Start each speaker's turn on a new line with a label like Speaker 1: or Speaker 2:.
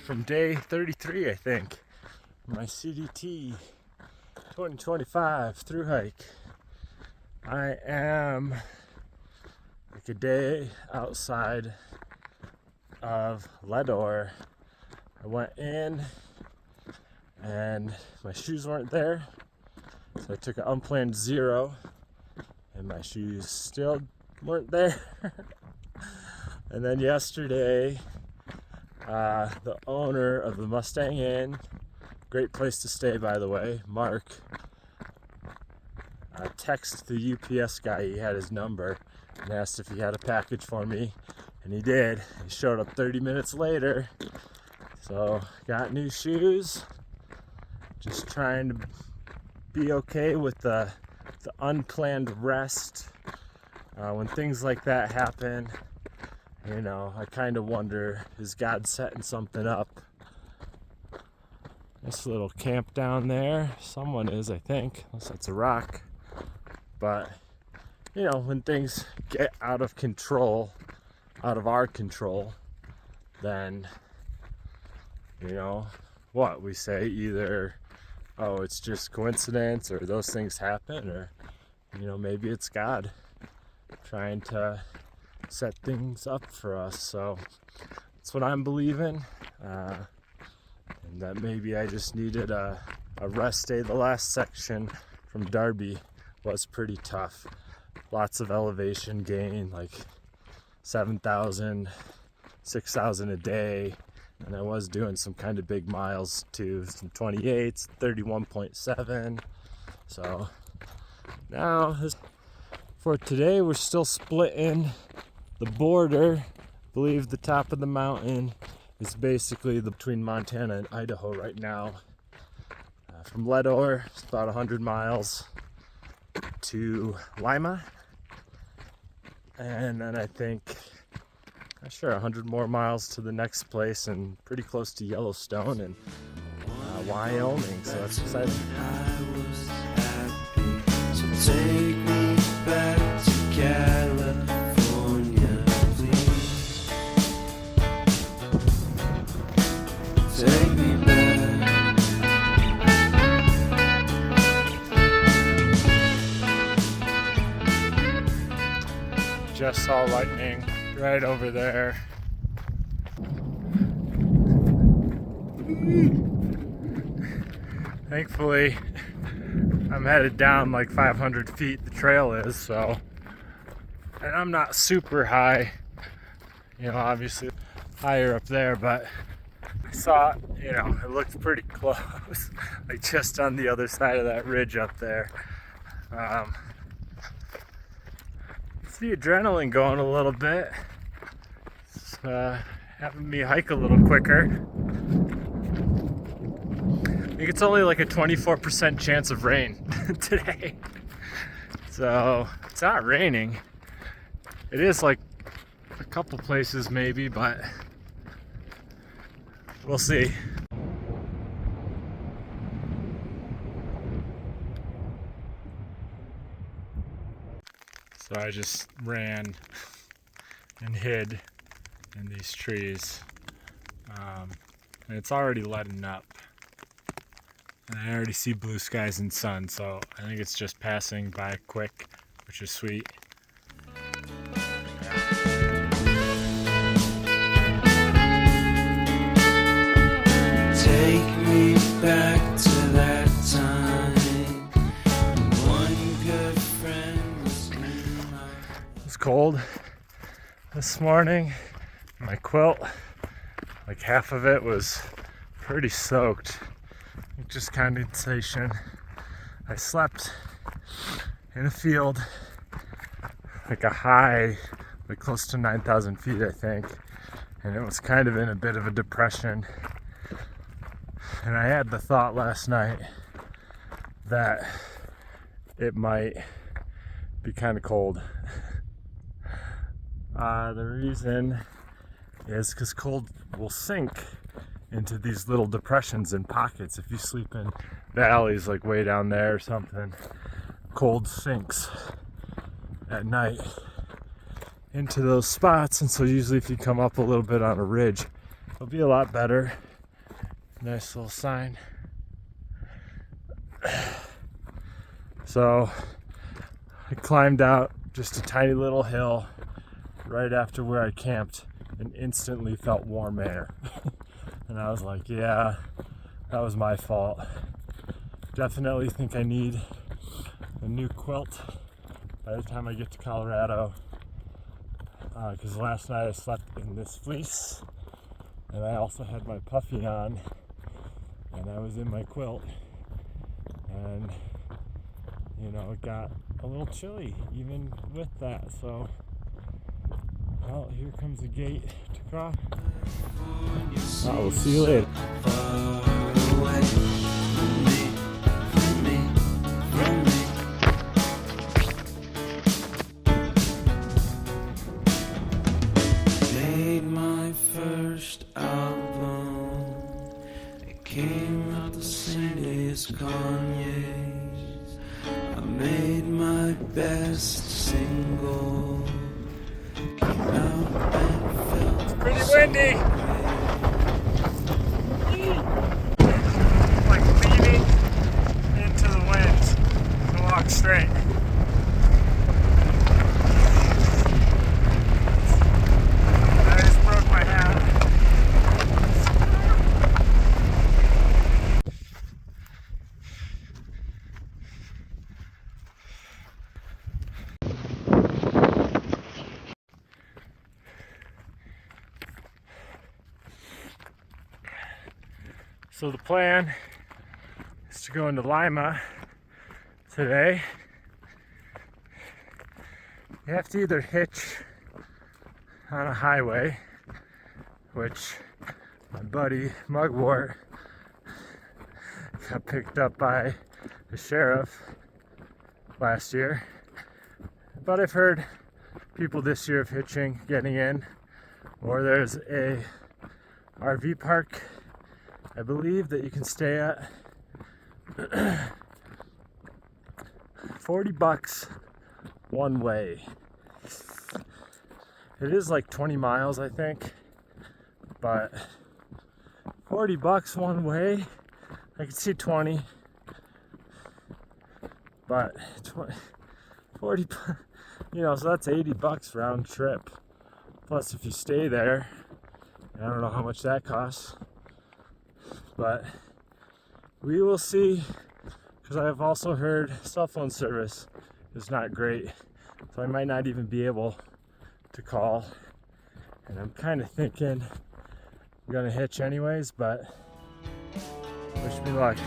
Speaker 1: from day 33, I think. My CDT 2025 through hike. I am like a day outside of Leadore. I went in and my shoes weren't there, so I took an unplanned zero and my shoes still weren't there. And then yesterday, the owner of the Mustang Inn, great place to stay by the way, Mark, texted the UPS guy. He had his number and asked if he had a package for me, and he did. He showed up 30 minutes later, so got new shoes. Just trying to be okay with the unplanned rest. When things like that happen, you know, I kind of wonder, is God setting something up? This little camp down there, someone is, I think, unless that's a rock. But, you know, when things get out of control, out of our control, then, you know, what we say, either, oh, it's just coincidence, or those things happen, or, you know, maybe it's God trying to set things up for us. So that's what I'm believing, and that maybe I just needed a rest day. The last section from Darby was pretty tough. Lots of elevation gain, like 7,000, 6,000 a day, and I was doing some kind of big miles too, some 28s, 31.7. So now for today, we're still splitting the border. I believe the top of the mountain is basically between Montana and Idaho right now. From Leadore, it's about 100 miles to Lima, and then I think, not sure, 100 more miles to the next place, and pretty close to Yellowstone and Wyoming, so that's exciting.
Speaker 2: I was happy, so take me back to California, please. Take me back.
Speaker 1: Just saw lightning right over there. Thankfully, I'm headed down like 500 feet, the trail is, so, and I'm not super high, you know, obviously higher up there, but I saw it, you know, it looked pretty close, like just on the other side of that ridge up there. It's the adrenaline going a little bit. It's having me hike a little quicker. I think it's only like a 24% chance of rain today. So it's not raining. It is like a couple places maybe, but we'll see. So I just ran and hid in these trees. And it's already letting up. And I already see blue skies and sun, so I think it's just passing by quick, which is sweet.
Speaker 2: Take me back to that time. One good friend was in my...
Speaker 1: It was cold this morning. My quilt, like half of it was pretty soaked. Just condensation. I slept in a field, like a high, like close to 9,000 feet, I think, and it was kind of in a bit of a depression. And I had the thought last night that it might be kind of cold. The reason is because cold will sink into these little depressions and pockets. If you sleep in valleys like way down there or something, cold sinks at night into those spots. And so usually if you come up a little bit on a ridge, it'll be a lot better. Nice little sign. So I climbed out just a tiny little hill right after where I camped and instantly felt warm air. And I was like, yeah, that was my fault. Definitely think I need a new quilt by the time I get to Colorado. Because last night I slept in this fleece and I also had my puffy on and I was in my quilt. And you know, it got a little chilly even with that. So, well, here comes the gate to cross. We'll see you later.
Speaker 2: Made my first album. It came out the same day as Kanye's. I made my best single. Came out and felt
Speaker 1: It's pretty windy. Like leaning into the wind to walk straight. I just broke my hat. So the plan is to go into Lima today. You have to either hitch on a highway, which my buddy Mugwort got picked up by the sheriff last year. But I've heard people this year of hitching, getting in, or there's a RV park I believe that you can stay at. $40 one way. It is like 20 miles, I think, but $40 one way. I could see 20, but 40, you know, so that's $80 round trip. Plus, if you stay there, I don't know how much that costs. But we will see, because I have also heard cell phone service is not great, so I might not even be able to call. And I'm kind of thinking I'm gonna hitch anyways, but wish me luck.